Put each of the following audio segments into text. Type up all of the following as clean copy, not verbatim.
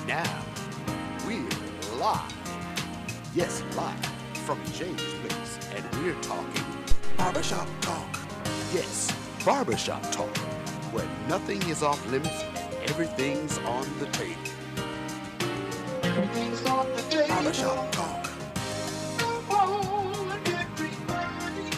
Now, we're live. Yes, live from James Place, and we're talking barbershop talk. Yes, barbershop talk, where nothing is off limits and everything's on the table. Everything's on the table. Barbershop talk. Come on, everybody.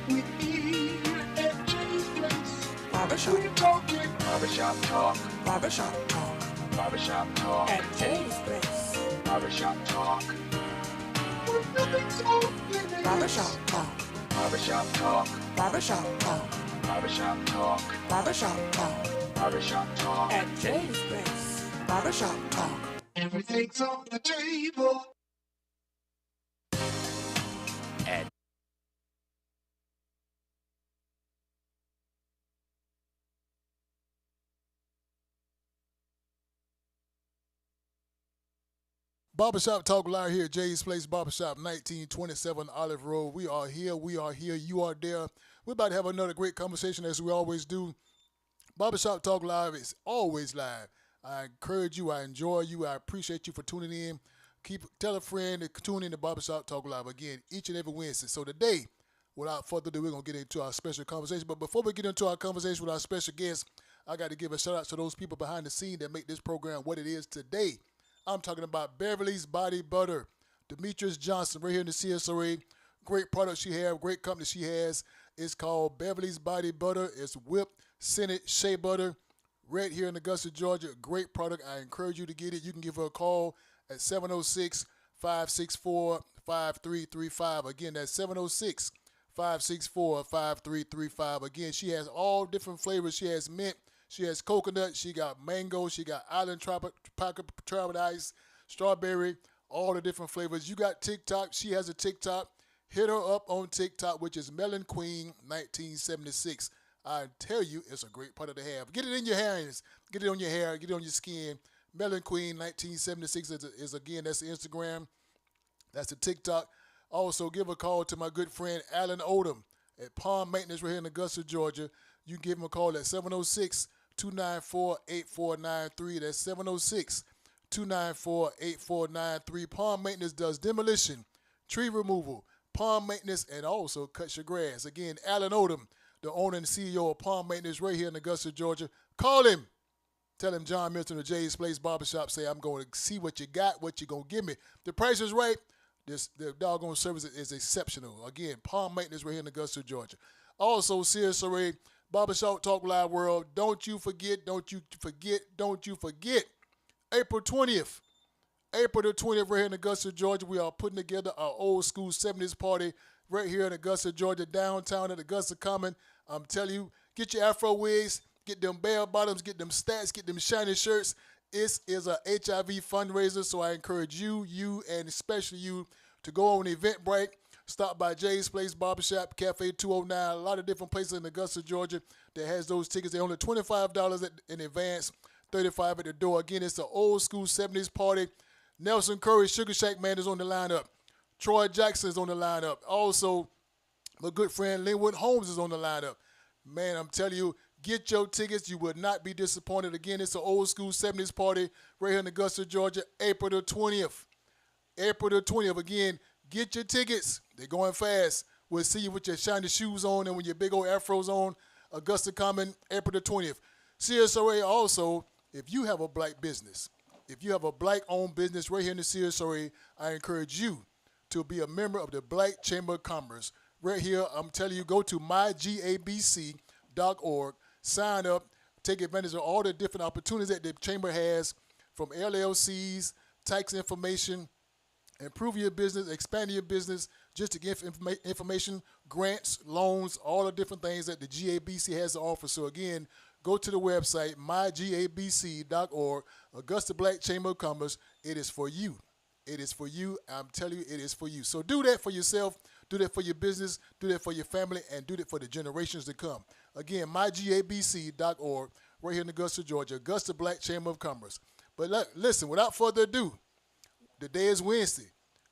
We're here at James Place. Barbershop. We're talking barbershop talk. Barbershop talk. Barbershop talk. At James Place. Barbershop talk. Where nothing's off limits. Barbershop talk. Barbershop talk. Barbershop talk. Barbershop talk. Barbershop talk. Barbershop talk. At James Place. Barbershop talk. Everything's on the table. At Barbershop Talk Live here at Jay's Place Barbershop, 1927 Olive Road. We are here, you are there. We're about to have another great conversation as we always do. Barbershop Talk Live is always live. I encourage you, I enjoy you, I appreciate you for tuning in. Tell a friend to tune in to Barbershop Talk Live again each and every Wednesday. So today, without further ado, we're going to get into our special conversation. But before we get into our conversation with our special guest, I got to give a shout out to those people behind the scene that make this program what it is today. I'm talking about Beverly's Body Butter. Demetrius Johnson, right here in the CSRA. Great product she has, great company she has. It's called Beverly's Body Butter. It's whipped, scented shea butter, right here in Augusta, Georgia. Great product. I encourage you to get it. You can give her a call at 706-564-5335. Again, that's 706-564-5335. Again, she has all different flavors. She has mint. She has coconut, she got mango, she got island tropical ice, strawberry, all the different flavors. You got TikTok, she has a TikTok. Hit her up on TikTok, which is Melon Queen 1976. I tell you, it's a great product to have. Get it in your hands, get it on your hair, get it on your skin. Melon Queen 1976 is again, that's the Instagram, that's the TikTok. Also, give a call to my good friend Alan Odom at Palm Maintenance right here in Augusta, Georgia. You can give him a call at 706-294-8493. That's 706-294-8493. Palm Maintenance does demolition, tree removal, palm maintenance, and also cuts your grass. Again, Alan Odom, the owner and CEO of Palm Maintenance right here in Augusta, Georgia. Call him. Tell him John Milton of Jay's Place Barbershop say, I'm going to see what you got, what you're going to give me. The price is right. The doggone service is exceptional. Again, Palm Maintenance right here in Augusta, Georgia. Also, CSRA, Barbershop Talk Live World, don't you forget, April 20th. April the 20th right here in Augusta, Georgia, we are putting together our old school 70s party right here in Augusta, Georgia, downtown at Augusta Common. I'm telling you, get your afro wigs, get them bell bottoms, get them stats, get them shiny shirts. This is a HIV fundraiser, so I encourage you, and especially you, to go on Eventbrite. Stop by Jay's Place Barbershop, Cafe 209, a lot of different places in Augusta, Georgia that has those tickets. They're only $25 in advance, $35 at the door. Again, it's the old school 70s party. Nelson Curry, Sugar Shack Man is on the lineup. Troy Jackson is on the lineup. Also, my good friend Linwood Holmes is on the lineup. Man, I'm telling you, get your tickets. You will not be disappointed. Again, it's the old school 70s party right here in Augusta, Georgia, April the 20th. April the 20th. Again, get your tickets. They're going fast. We'll see you with your shiny shoes on and with your big old afros on. Augusta Common, April the 20th. CSRA also, if you have a black business, if you have a black-owned business right here in the CSRA, I encourage you to be a member of the Black Chamber of Commerce. Right here, I'm telling you, go to mygabc.org, sign up, take advantage of all the different opportunities that the Chamber has, from LLCs, tax information, improve your business, expand your business, just to get information, grants, loans, all the different things that the GABC has to offer. So again, go to the website, mygabc.org, Augusta Black Chamber of Commerce. It is for you. It is for you. I'm telling you, it is for you. So do that for yourself, do that for your business, do that for your family, and do that for the generations to come. Again, mygabc.org, right here in Augusta, Georgia, Augusta Black Chamber of Commerce. But listen, without further ado, the day is Wednesday.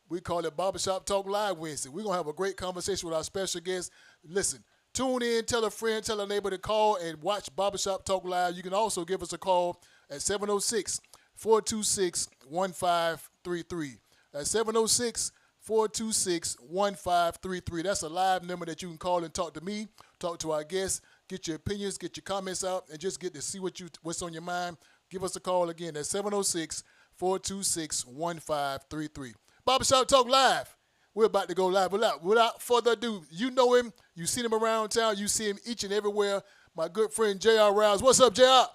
We call it Barbershop Talk Live Wednesday. We're going to have a great conversation with our special guest. Listen, Tune in, tell a friend, tell a neighbor to call and watch Barbershop Talk Live. You can also give us a call at 706-426-1533. That's 706-426-1533. That's a live number that you can call and talk to me, talk to our guests, get your opinions, get your comments out, and just get to see what's on your mind. Give us a call again at 706-426-1533. Barbershop Talk Live. We're about to go live. Without further ado, you know him. You seen him around town. You see him each and everywhere. My good friend, J.R. Riles. What's up, J.R.?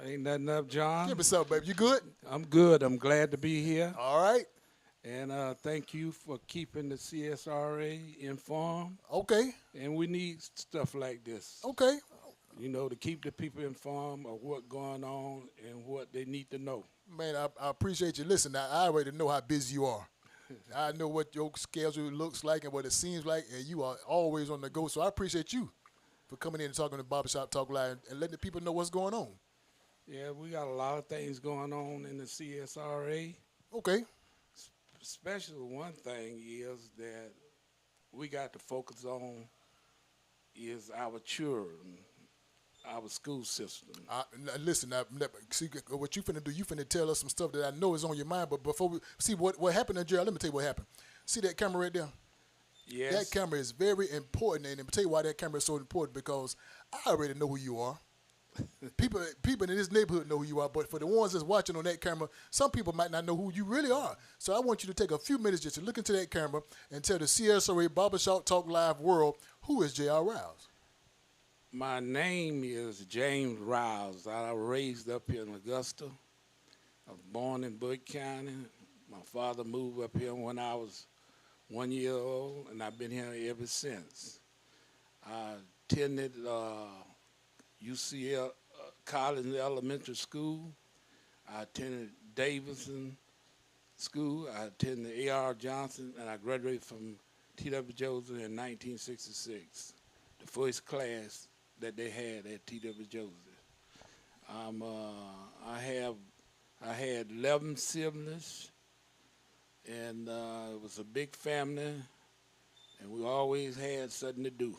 Ain't nothing up, John. Give us up, baby. You good? I'm good. I'm glad to be here. All right. And thank you for keeping the CSRA informed. Okay. And we need stuff like this. Okay. You know, to keep the people informed of what's going on and what they need to know. Man, I appreciate you. Listen, I already know how busy you are. I know what your schedule looks like and what it seems like, and you are always on the go. So I appreciate you for coming in and talking to Barbershop Talk Live and letting the people know what's going on. Yeah, we got a lot of things going on in the CSRA. Okay. Especially one thing is that we got to focus on is our children, our school system. Listen, see what you finna do. You finna tell us some stuff that I know is on your mind. But before we see what happened to Gerald, let me tell you what happened. See that camera right there? Yes. That camera is very important, and let me tell you why that camera is so important. Because I already know who you are. People in this neighborhood know who you are, but for the ones that's watching on that camera, some people might not know who you really are. So I want you to take a few minutes just to look into that camera and tell the CSRA Barbershop Talk Live world, who is J.R. Riles? My name is James Riles. I was raised up here in Augusta. I was born in Boyd County. My father moved up here when I was 1 year old, and I've been here ever since. I attended UCL Collins Elementary School. I attended Davidson School. I attended A.R. Johnson, and I graduated from T.W. Joseph in 1966, the first class that they had at T.W. Joseph. I had 11 siblings, and it was a big family, and we always had something to do.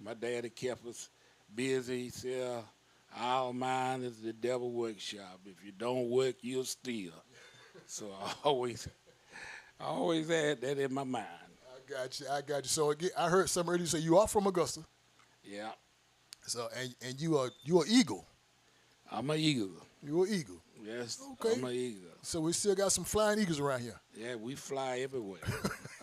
My daddy kept us busy. He said, our mind is the devil workshop. If you don't work, you'll steal. So I always had that in my mind. I got you. So again, I heard something earlier say you are from Augusta. Yeah. So and you are Eagle. I'm an eagle. You're an Eagle. Yes, Okay. I'm an eagle. So we still got some flying eagles around here. Yeah, we fly everywhere.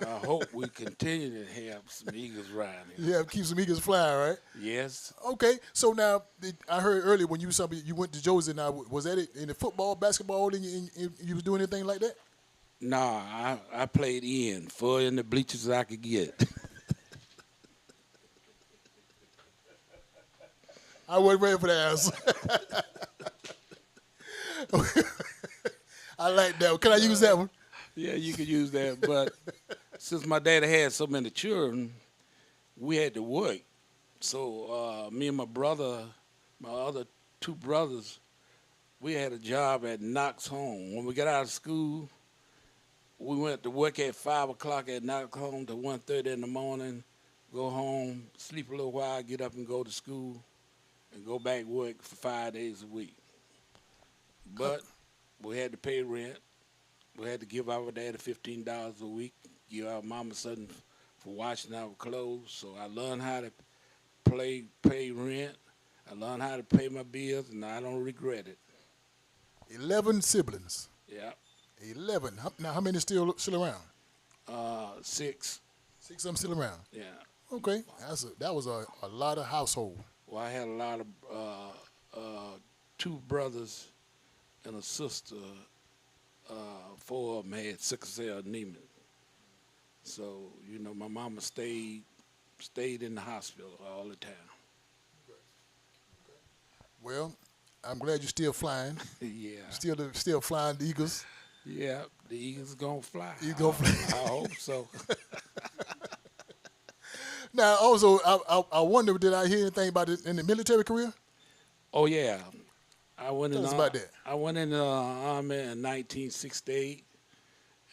I hope we continue to have some eagles around here. Yeah, keep some eagles flying, right? Yes. Okay. So now I heard earlier when you went to Joseph. Now was that it in the football, basketball, and you was doing anything like that? Nah, I played far in the bleachers as I could get. I wasn't ready for the answer. I like that one. Can I use that one? Yeah, you could use that. But since my daddy had so many children, we had to work. So me and my brother, my other two brothers, we had a job at Knox Home. When we got out of school, we went to work at 5 o'clock at Knox Home to 1:30 in the morning, go home, sleep a little while, get up and go to school, and go back to work for 5 days a week. But we had to pay rent. We had to give our daddy $15 a week, give our mama something for washing our clothes. So I learned how to pay rent. I learned how to pay my bills, and I don't regret it. 11 siblings. Yeah. 11. Now, how many still around? 6. 6 of them still around. Yeah. Okay. That was a lot of household. Well, I had a lot of 2 brothers and a sister. 4 of them had sickle cell anemia. So, you know, my mama stayed in the hospital all the time. Well, I'm glad you're still flying. Yeah. Still flying the Eagles. Yeah, the Eagles gonna fly. You gonna fly? I hope so. Now, also, I wonder, did I hear anything about it in the military career? Oh yeah, I went Tell in. us about that. I went in the Army in 1968,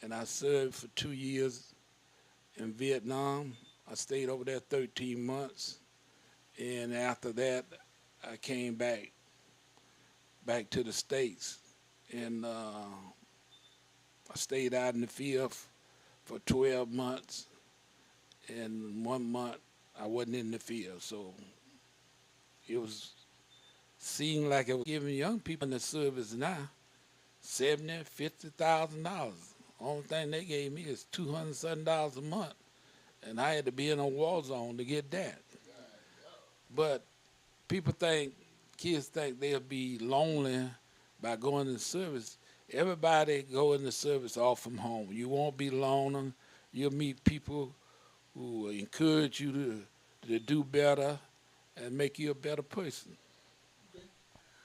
and I served for 2 years in Vietnam. I stayed over there 13 months, and after that, I came back to the states, and I stayed out in the field for 12 months, and 1 month I wasn't in the field. So it was seemed like it was giving young people in the service now $50,000. Only thing they gave me is $200 a month, and I had to be in a war zone to get that. But people think, kids think they'll be lonely by going in service. Everybody go in the service all from home. You won't be lonely. You'll meet people who will encourage you to do better and make you a better person.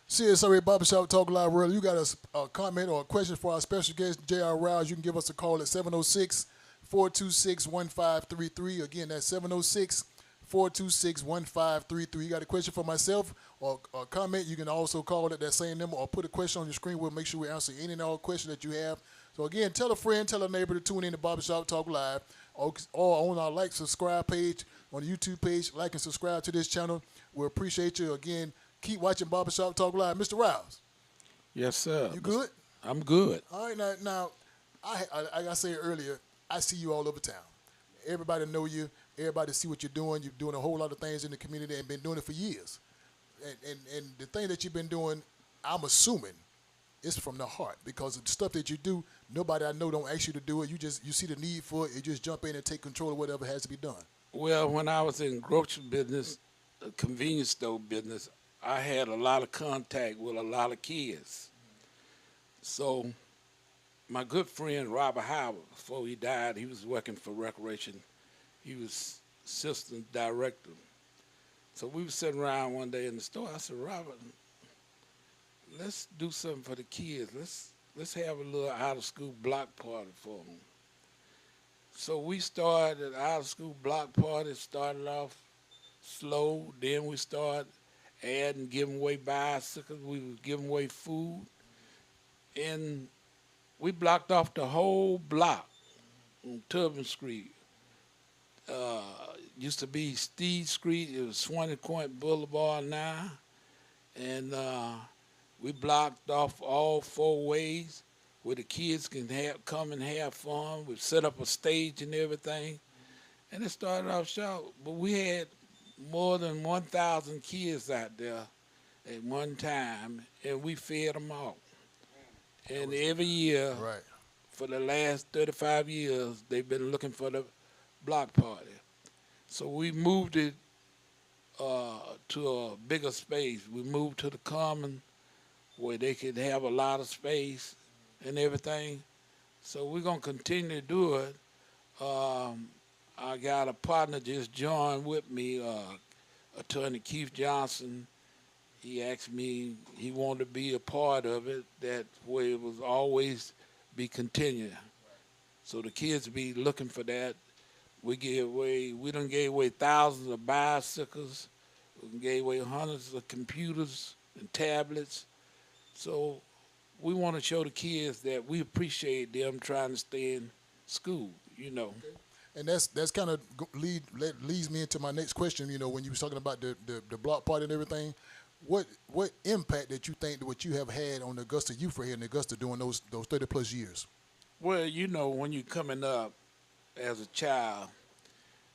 CSRA Barbershop Talk Live World. You got a comment or a question for our special guest, J.R. Riles, you can give us a call at 706-426-1533. Again, that's 706-426-1533. You got a question for myself or a comment, you can also call at that same number or put a question on your screen. We'll make sure we answer any and all questions that you have. So again, tell a friend, tell a neighbor to tune in to Barbershop Talk Live or on our like, subscribe page on the YouTube page. Like and subscribe to this channel. We appreciate you. Again, keep watching Barbershop Talk Live. Mr. Riles. Yes, sir. You good? I'm good. All right, now like I said earlier, I see you all over town. Everybody know you. Everybody see what you're doing. You're doing a whole lot of things in the community and been doing it for years. And the thing that you've been doing, I'm assuming, is from the heart because of the stuff that you do. Nobody I know don't ask you to do it. You see the need for it. You just jump in and take control of whatever has to be done. Well, when I was in grocery business, convenience store business, I had a lot of contact with a lot of kids. So my good friend Robert Howard, before he died, he was working for Recreation. He was assistant director. So we were sitting around one day in the store. I said, Robert, let's do something for the kids. Let's have a little out of school block party for them. So we started an out of school block party. Started off slow. Then we started adding, giving away bicycles. We were giving away food. And we blocked off the whole block on Turbin Street. Used to be Steed Street. It was Swanee Point Boulevard now. And we blocked off all four ways where the kids can come and have fun. We set up a stage and everything. And it started off short. But we had more than 1,000 kids out there at one time, and we fed them all. And every year, Right. for the last 35 years, they've been looking for the block party. So we moved it to a bigger space. We moved to the common where they could have a lot of space and everything. So we're going to continue to do it. I got a partner just joined with me, Attorney Keith Johnson. He asked me, he wanted to be a part of it, that way it was always be continued. So the kids be looking for that. We done gave away thousands of bicycles. We gave away hundreds of computers and tablets. So we want to show the kids that we appreciate them trying to stay in school, Okay. And that's kind of leads me into my next question. When you was talking about the block party and everything, what impact that you think that what you have had on the Augusta youth right here in Augusta during those 30 plus years? Well, when you're coming up as a child,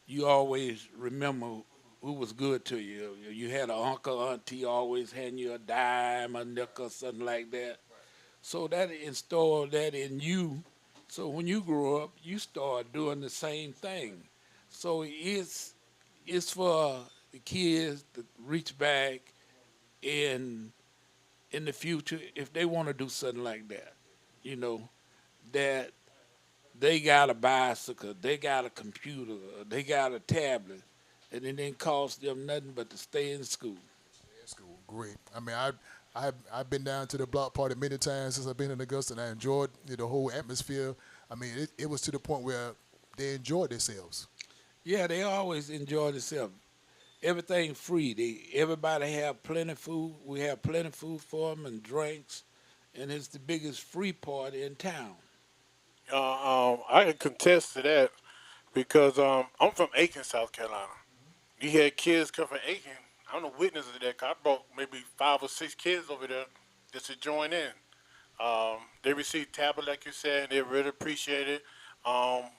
you always remember who was good to you. You had an uncle, auntie always handing you a dime, a nickel, something like that. So that installed that in you. So when you grow up, you start doing the same thing. So it's for the kids to reach back in the future if they want to do something like that. That they got a bicycle, they got a computer, they got a tablet, and it didn't cost them nothing but to stay in school. That's cool. Great. I mean, I've been down to the block party many times since I've been in Augusta, and I enjoyed the whole atmosphere. I mean, it was to the point where they enjoyed themselves. Yeah, they always enjoy themselves. Everything free. Everybody have plenty of food. We have plenty of food for them and drinks, and it's the biggest free party in town. I can contest to that because I'm from Aiken, South Carolina. You had kids come from Aiken. I'm the witness of that. 'Cause I brought maybe 5 or 6 kids over there just to join in. They received tablet, like you said. They really appreciate it. Um,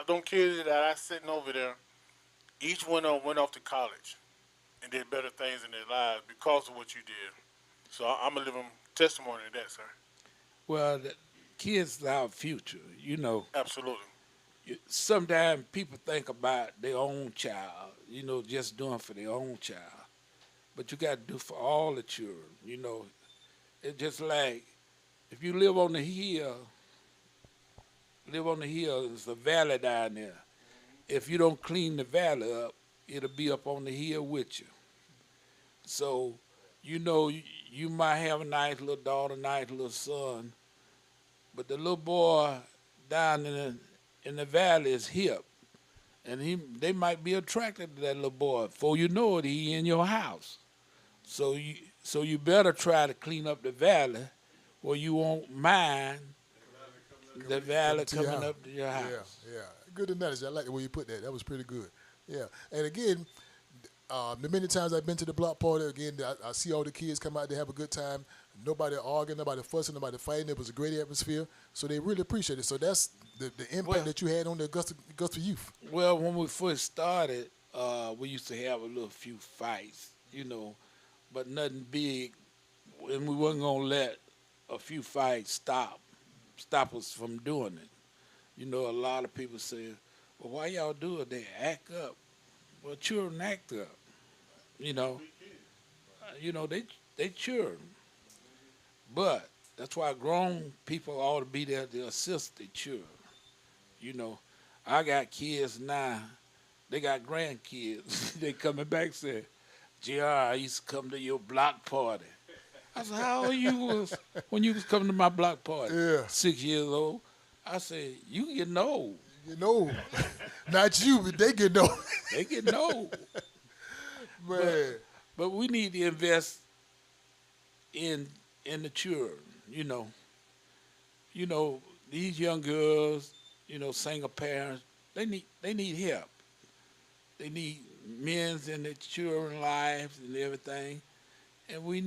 them kids that I sitting over there, each one of them went off to college and did better things in their lives because of what you did. So I'm a living testimony of that, sir. Well, the kids are our future. You know, Absolutely. sometimes people think about their own child, just doing for their own child. But you got to do for all the children. It's just like if you live on the hill, there's a valley down there. If you don't clean the valley up, it'll be up on the hill with you. So, you might have a nice little daughter, nice little son, but the little boy down in the valley is hip, and they might be attracted to that little boy. Before you know it, he in your house. So you better try to clean up the valley, or you won't mind the valley to your coming house. up to your house. Yeah, yeah. Good analogy. I like the way you put that. That was pretty good. Yeah. And again, the many times I've been to the block party, again, I see all the kids come out, they have a good time. Nobody arguing, nobody fussing, nobody fighting. It was a great atmosphere. So they really appreciate it. So that's the impact Well- that you had on the Augusta youth. Well, when we first started, we used to have a little few fights, but nothing big, and we wasn't gonna let a few fights stop us from doing it. A lot of people say, "Well, why y'all do it? They act up." Well, children act up, you know. They children, but that's why grown people ought to be there to assist the children. You know, I got kids now. They got grandkids. They coming back saying, "Jr. I used to come to your block party." I said, "How old you was when you was coming to my block party?" Yeah. 6 years old. I said, "You getting old. Not you, but they get no. They getting old." Man. But we need to invest in the children. These young girls, single parents, they need help. They need men's in their children's lives and everything, and we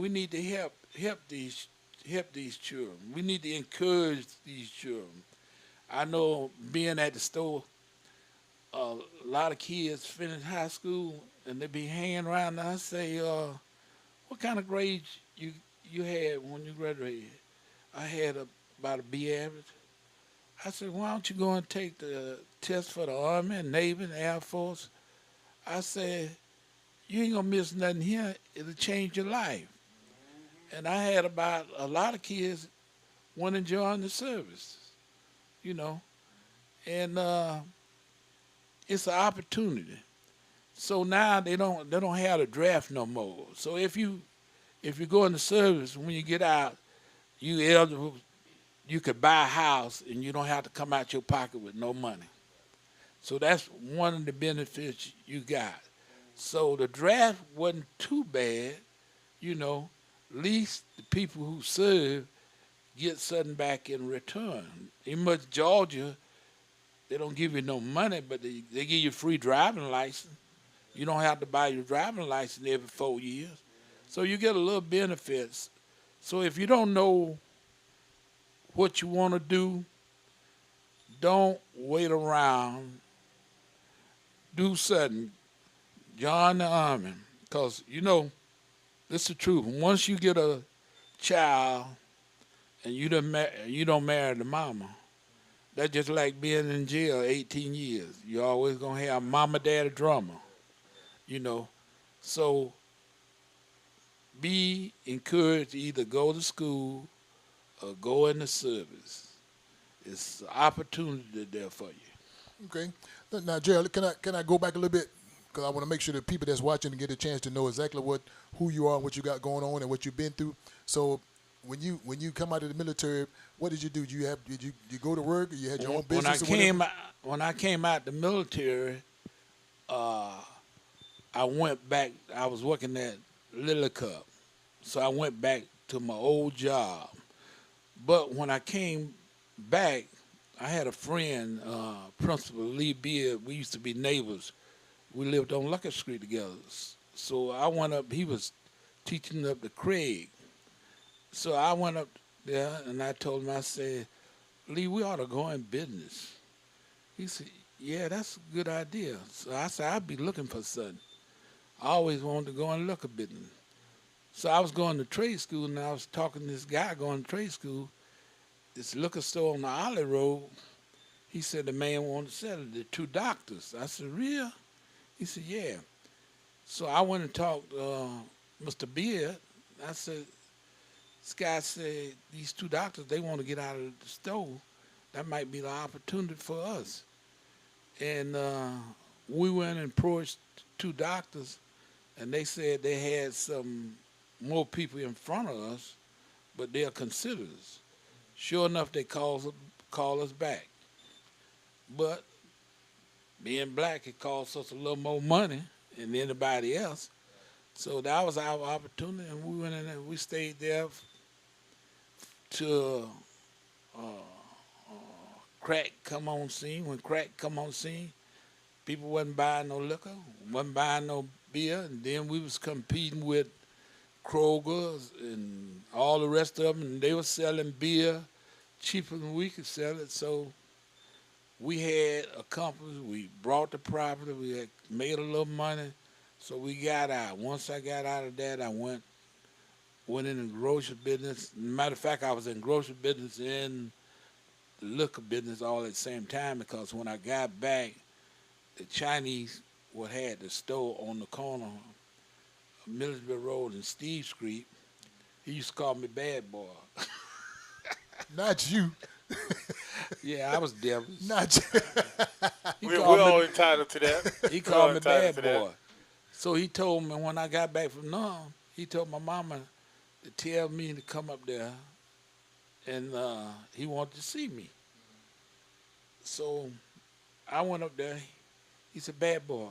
need to help these children. We need to encourage these children. I know being at the store, a lot of kids finish high school and they be hanging around. And I say, "What kind of grades you had when you graduated?" I had about a B average. I said, "Why don't you go and take the test for the Army, Navy, and Air Force?" I said, "You ain't gonna miss nothing here. It'll change your life." And I had about a lot of kids want to join the service, and it's an opportunity. So now they don't have a draft no more. So if you go in the service, when you get out, you eligible. You could buy a house and you don't have to come out your pocket with no money. So that's one of the benefits you got. So the draft wasn't too bad, At least the people who serve get something back in return. In much Georgia, they don't give you no money, but they give you a free driving license. You don't have to buy your driving license every 4 years. So you get a little benefits. So if you don't know what you want to do, don't wait around. Do something. Join the army. Because, this is the truth. Once you get a child and you don't marry the mama, that's just like being in jail 18 years. You're always going to have mama, daddy, drama, So be encouraged to either go to school or go in the service. It's an opportunity there for you. Okay. Now, Gerald, can I go back a little bit? Because I want to make sure that people that's watching get a chance to know exactly who you are, what you got going on, and what you've been through. So, when you come out of the military, what did you do? Did you go to work, or you had your own business? When I came out the military, I went back. I was working at Lily Cup, so I went back to my old job. But when I came back, I had a friend, Principal Lee Beard. We used to be neighbors. We lived on Lucky Street together. So I went up. He was teaching up the Craig. So I went up there and I told him, I said, Lee, we ought to go in business. He said, yeah, that's a good idea. So I said, I'd be looking for something. I always wanted to go and look a business. So I was going to trade school, and I was talking to this guy going to trade school, this liquor store on the Alley Road. He said the man wanted to sell it to two doctors. I said, real? He said, yeah. So I went and talked to Mr. Beard. I said, this guy said these two doctors, they want to get out of the store. That might be the opportunity for us. And we went and approached two doctors, and they said they had some more people in front of us, but they'll consider us. Sure enough, they call us back. But being black, it cost us a little more money than anybody else. So that was our opportunity, and we went in there. We stayed there till crack come on scene. When crack come on scene, people wasn't buying no liquor, wasn't buying no beer, and then we was competing with Kroger's and all the rest of them, and they were selling beer cheaper than we could sell it. So we had a company. We brought the property. We had made a little money, so we got out. Once I got out of that, I went in the grocery business. Matter of fact, I was in grocery business and the liquor business all at the same time, because when I got back, the Chinese had the store on the corner of Millersville Road and Steve Street. He used to call me Bad Boy. Not you. Yeah, I was devilish. Not you. We're all entitled to that. He called me Bad Boy. So he told me when I got back from Nam, he told my mama to tell me to come up there, and he wanted to see me. So I went up there. He said, Bad Boy.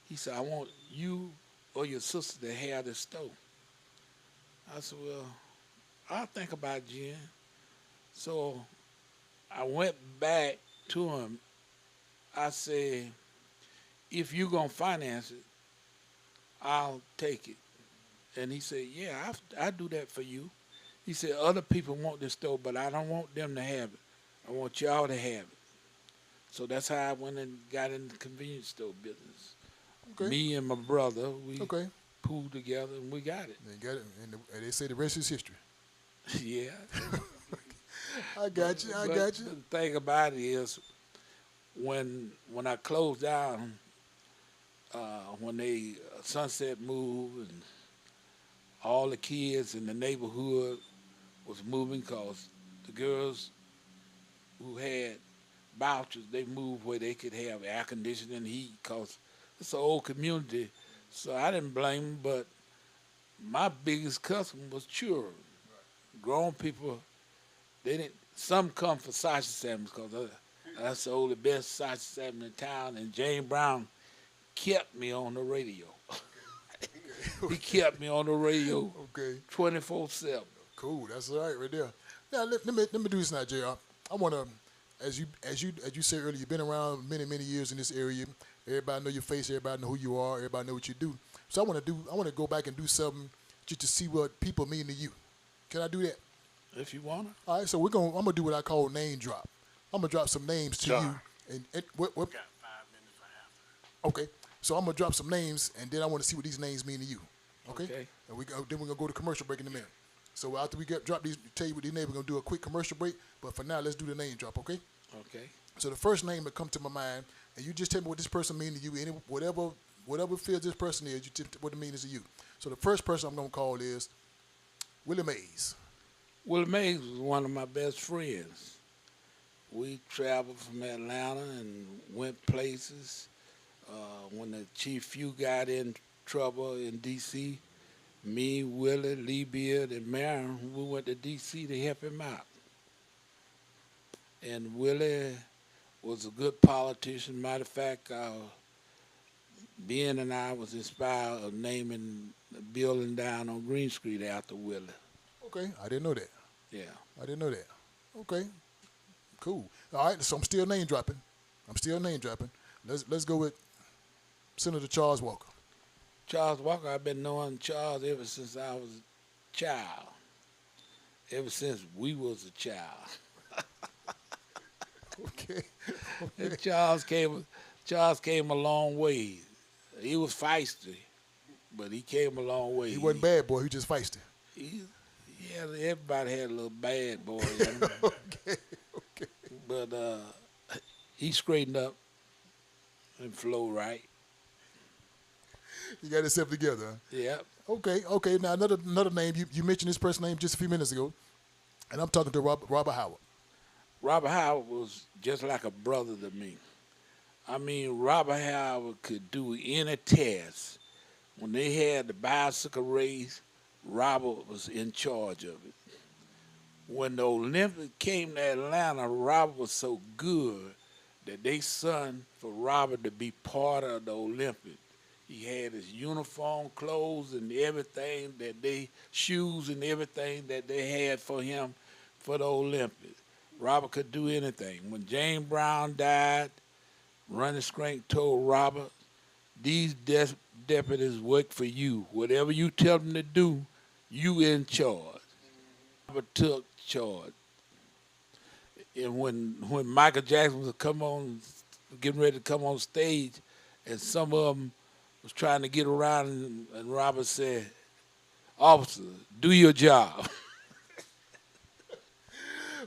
He said, I want you or your sister to have the store. I said, well, I'll think about it, Jen. So I went back to him. I said, if you're going to finance it, I'll take it. And he said, yeah, I do that for you. He said, other people want this store, but I don't want them to have it. I want y'all to have it. So that's how I went and got in the convenience store business. Okay. Me and my brother, we Okay. pooled together and we got it. They got it, and they say the rest is history. Yeah. I got you. I got you. The thing about it is, when I closed down, when they Sunset moved and all the kids in the neighborhood was moving, because the girls who had vouchers, they moved where they could have air conditioning and heat, because it's an old community. So I didn't blame them, but my biggest customer was children. Grown people, they didn't. Some come for sausage sandwiches, because that's the only best sausage sandwich in town. And James Brown kept me on the radio. He kept me on the radio. Okay. 24/7. Cool. That's all right there. Now let me do this now, JR. I want to, as you said earlier, you've been around many years in this area. Everybody know your face. Everybody know who you are. Everybody know what you do. So I want to go back and do something just to see what people mean to you. Can I do that? If you wanna. All right. So I'm gonna do what I call name drop. I'm gonna drop some names to Sure. you. And what? We got 5 minutes for after. Okay. So I'm gonna drop some names, and then I want to see what these names mean to you. Okay. Okay. And then we're gonna go to commercial break in a minute. So after we drop these, tell you what these names, we're gonna do a quick commercial break. But for now, let's do the name drop. Okay. Okay. So the first name that come to my mind, and you just tell me what this person means to you. Whatever field this person is, you tell me what it means to you. So the first person I'm gonna call is Willie Mays. Willie Mays was one of my best friends. We traveled from Atlanta and went places. When the Chief Few got in trouble in D.C., me, Willie, Lee Beard, and Marion, we went to D.C. to help him out. And Willie was a good politician. Matter of fact, Ben and I was inspired of naming the building down on Green Street after Willie. Okay, I didn't know that. Yeah. I didn't know that. Okay, Cool. All right, so I'm still name dropping. Let's go with Senator Charles Walker. Charles Walker, I've been knowing Charles ever since I was a child. Ever since we was a child. Okay. And Charles came a long way. He was feisty, but he came a long way. He wasn't bad boy. He just feisty. Everybody had a little bad boy in him. Okay. But he straightened up and flowed right. You got himself together. Huh? Yeah. Okay. Now another name. You mentioned this person's name just a few minutes ago, and I'm talking to Robert Howard. Robert Howard was just like a brother to me. I mean, Robert Howard could do any test. When they had the bicycle race, Robert was in charge of it. When the Olympics came to Atlanta, Robert was so good that they sent for Robert to be part of the Olympics. He had his uniform clothes and everything shoes and everything that they had for him for the Olympics. Robert could do anything. When James Brown died, Ronnie Scrank told Robert, these deputies work for you. Whatever you tell them to do, you in charge. Robert took charge. And when Michael Jackson was getting ready to come on stage, and some of them was trying to get around, and Robert said, officer, do your job.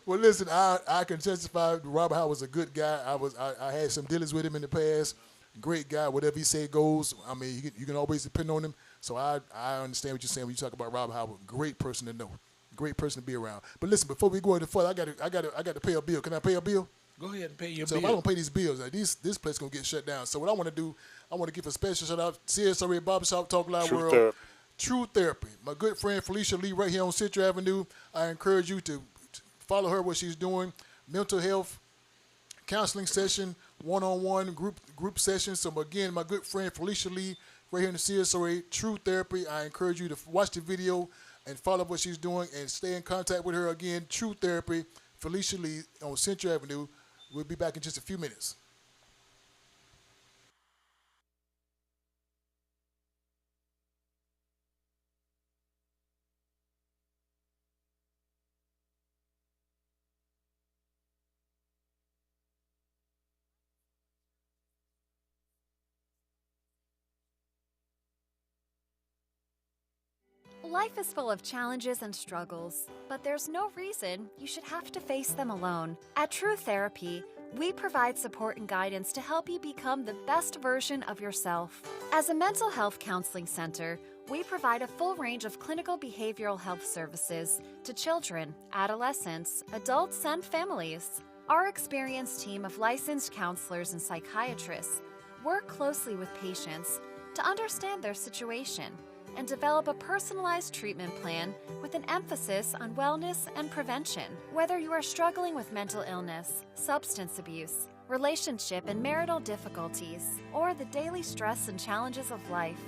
Well, listen, I can testify Robert Howard was a good guy. I had some dealings with him in the past. Great guy. Whatever he said goes. I mean, you can always depend on him. So I understand what you're saying when you talk about Robert Howard. Great person to know. Great person to be around. But listen, before we go any further, I got to pay a bill. Can I pay a bill? Go ahead and pay your So bill. if I don't pay these bills, this place gonna get shut down. So what I want to do, I want to give a special shout out to CSRA Barbershop Talk Live True World. Therapy. True Therapy. My good friend Felicia Lee right here on Central Avenue. I encourage you to follow her, what she's doing. Mental health, counseling session, one-on-one, group sessions. So again, my good friend Felicia Lee right here in the CSRA, True Therapy. I encourage you to watch the video and follow what she's doing and stay in contact with her. Again, True Therapy, Felicia Lee on Central Avenue. We'll be back in just a few minutes. Life is full of challenges and struggles, but there's no reason you should have to face them alone. At True Therapy, we provide support and guidance to help you become the best version of yourself. As a mental health counseling center, we provide a full range of clinical behavioral health services to children, adolescents, adults, and families. Our experienced team of licensed counselors and psychiatrists work closely with patients to understand their situation and develop a personalized treatment plan with an emphasis on wellness and prevention. Whether you are struggling with mental illness, substance abuse, relationship and marital difficulties, or the daily stress and challenges of life,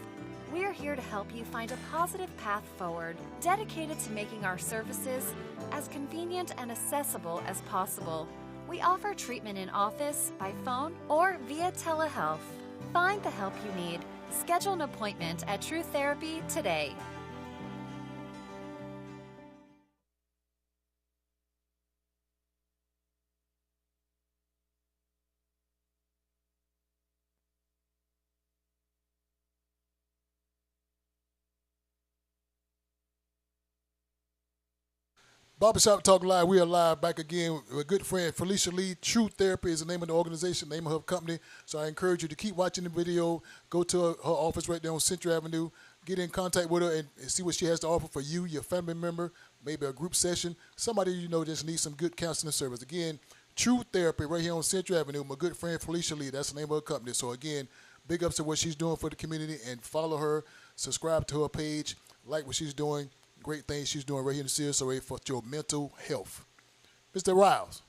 we are here to help you find a positive path forward, dedicated to making our services as convenient and accessible as possible. We offer treatment in office, by phone, or via telehealth. Find the help you need. Schedule an appointment at True Therapy today. Barbershop Talk Live, we are live back again with a good friend, Felicia Lee. True Therapy is the name of the organization, name of her company. So I encourage you to keep watching the video. Go to her office right there on Central Avenue. Get in contact with her and see what she has to offer for you, your family member, maybe a group session. Somebody you know just needs some good counseling service. Again, True Therapy right here on Central Avenue. My good friend, Felicia Lee. That's the name of her company. So again, big ups to what she's doing for the community, and follow her, subscribe to her page, like what she's doing. Great things she's doing right here in the CSRA for your mental health. Mr. Riles.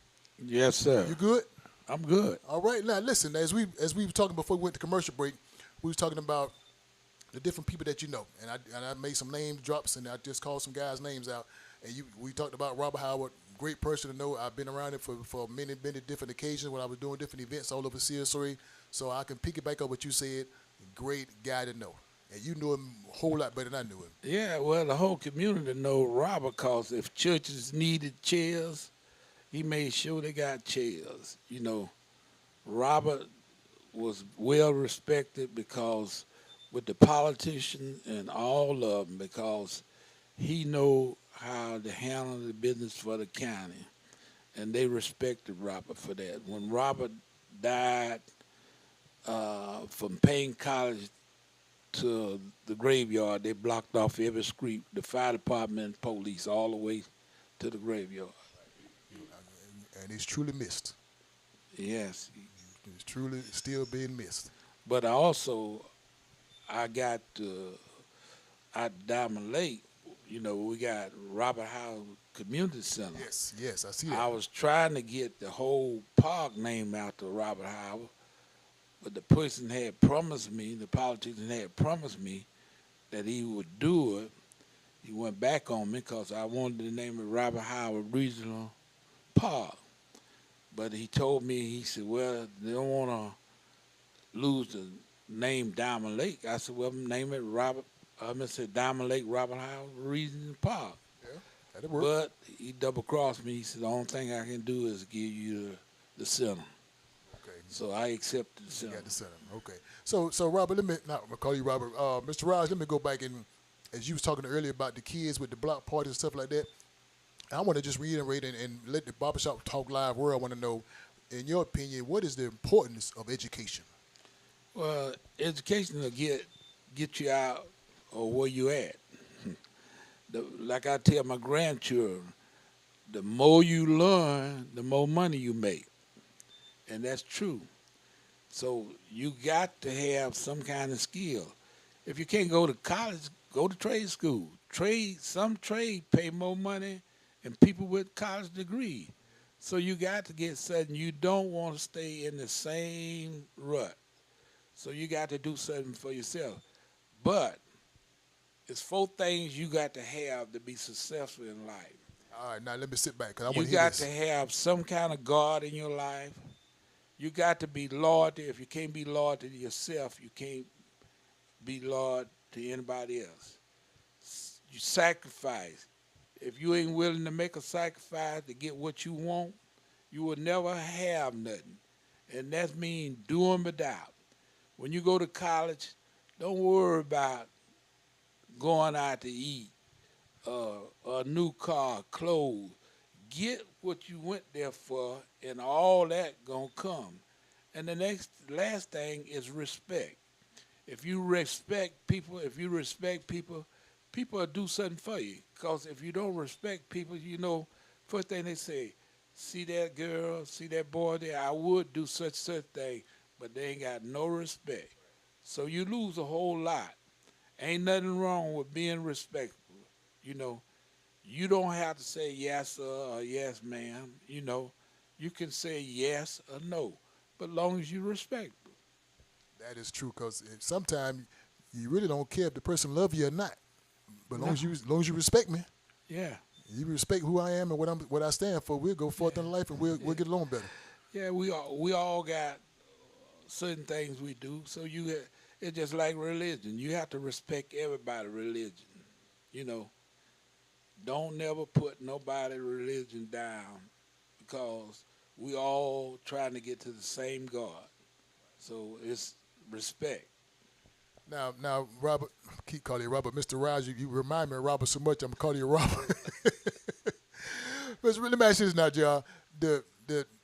Yes, sir. You good? I'm good. All right. Now, listen, as we were talking before we went to commercial break, we was talking about the different people that you know. And I made some name drops, and I just called some guys' names out. And we talked about Robert Howard, great person to know. I've been around it for many, many different occasions when I was doing different events all over CSRA. So I can pick it back up what you said. Great guy to know. And you knew him a whole lot better than I knew him. Yeah, well, the whole community know Robert, because if churches needed chairs, he made sure they got chairs. You know, Robert was well respected because with the politicians and all of them, because he know how to handle the business for the county, and they respected Robert for that. When Robert died, from Payne College to the graveyard, they blocked off every street, the fire department and police, all the way to the graveyard. And he's truly missed. Yes. He's truly still being missed. But I got at Diamond Lake, you know, we got Robert Howard Community Center. Yes, I see that. I was trying to get the whole park named after Robert Howard, but the person had promised me, the politician had promised me that he would do it. He went back on me because I wanted to name it Robert Howard Regional Park. But he told me, he said, well, they don't want to lose the name Diamond Lake. I said, well, name it Diamond Lake Robert Howard Regional Park. Yeah, that'll work. But he double-crossed me. He said, the only thing I can do is give you the center. Okay. So I accepted the center. You got the center. Okay. So Robert, I'm gonna call you Robert. Mr. Riles, let me go back and, as you was talking earlier about the kids with the block parties and stuff like that, I want to just reiterate and let the Barbershop Talk Live world, I want to know, in your opinion, what is the importance of education? Well, education will get you out of where you at. Like I tell my grandchildren, the more you learn, the more money you make. And that's true. So you got to have some kind of skill. If you can't go to college, go to trade school. Some trade pay more money than people with college degree. So you got to get something. You don't want to stay in the same rut. So you got to do something for yourself. But it's 4 things you got to have to be successful in life. All right, now let me sit back because I You want to hear got this. to have some kind of God in your life. You got to be loyal. If you can't be loyal to yourself, you can't be loyal to anybody else. You sacrifice. If you ain't willing to make a sacrifice to get what you want, you will never have nothing. And that means doing without. When you go to college, don't worry about going out to eat, a new car, clothes. Get what you went there for, and all that gonna come. And the last thing is respect. If you respect people, people will do something for you. Because if you don't respect people, you know, first thing they say, see that girl, see that boy there, I would do such thing, but they ain't got no respect. So you lose a whole lot. Ain't nothing wrong with being respectful. You know, you don't have to say yes, sir, or yes, ma'am. You know, you can say yes or no, but long as you respect them. That is true because sometimes you really don't care if the person love you or not. But long as you respect me, Yeah. you respect who I am and what I stand for, we'll go forth in life and we'll get along better. Yeah, we all got certain things we do. So it's just like religion. You have to respect everybody's religion. You know, don't never put nobody's religion down because we all trying to get to the same God. So it's respect. Now, Robert, keep calling you Robert. Mr. Riles, you remind me of Robert so much, I'm going to call you Robert. But let me ask you this now, y'all.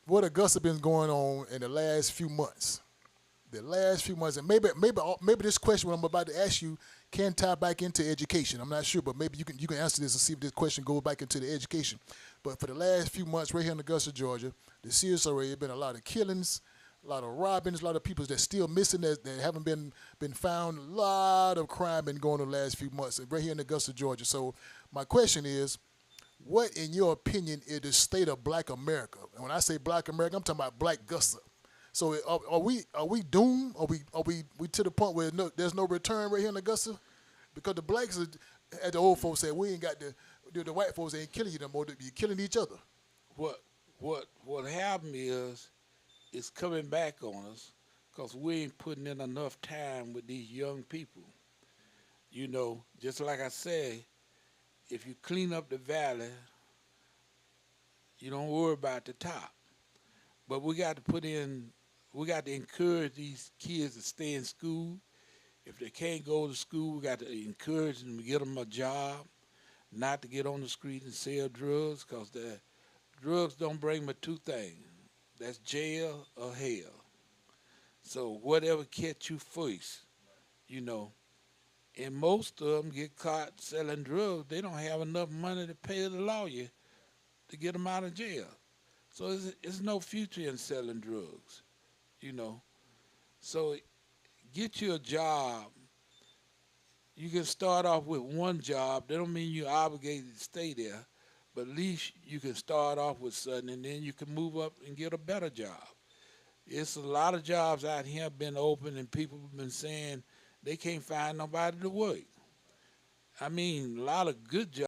What Augusta been going on in the last few months? And maybe this question, what I'm about to ask you, can tie back into education. I'm not sure, but maybe you can answer this and see if this question goes back into the education. But for the last few months, right here in Augusta, Georgia, the CSRA, there's been a lot of killings, a lot of robbings, a lot of people that's still missing that haven't been found. A lot of crime been going on the last few months right here in Augusta, Georgia. So my question is, what, in your opinion, is the state of Black America? And when I say Black America, I'm talking about Black Augusta. So are we doomed? Are we to the point where there's no return right here in Augusta? Because the blacks, as the old folks say, we ain't got the white folks ain't killing you no more. You're killing each other. what happened is it's coming back on us because we ain't putting in enough time with these young people. You know, just like I say, if you clean up the valley, you don't worry about the top. But we got to encourage these kids to stay in school. If they can't go to school, we got to encourage them to get them a job, not to get on the street and sell drugs, because the drugs don't bring but two things. That's jail or hell. So whatever catch you first, you know. And most of them get caught selling drugs. They don't have enough money to pay the lawyer to get them out of jail. So it's no future in selling drugs, you know. So get you a job. You can start off with one job. That don't mean you're obligated to stay there, but at least you can start off with something, and then you can move up and get a better job. It's a lot of jobs out here been open, and people have been saying they can't find nobody to work. I mean, a lot of good jobs.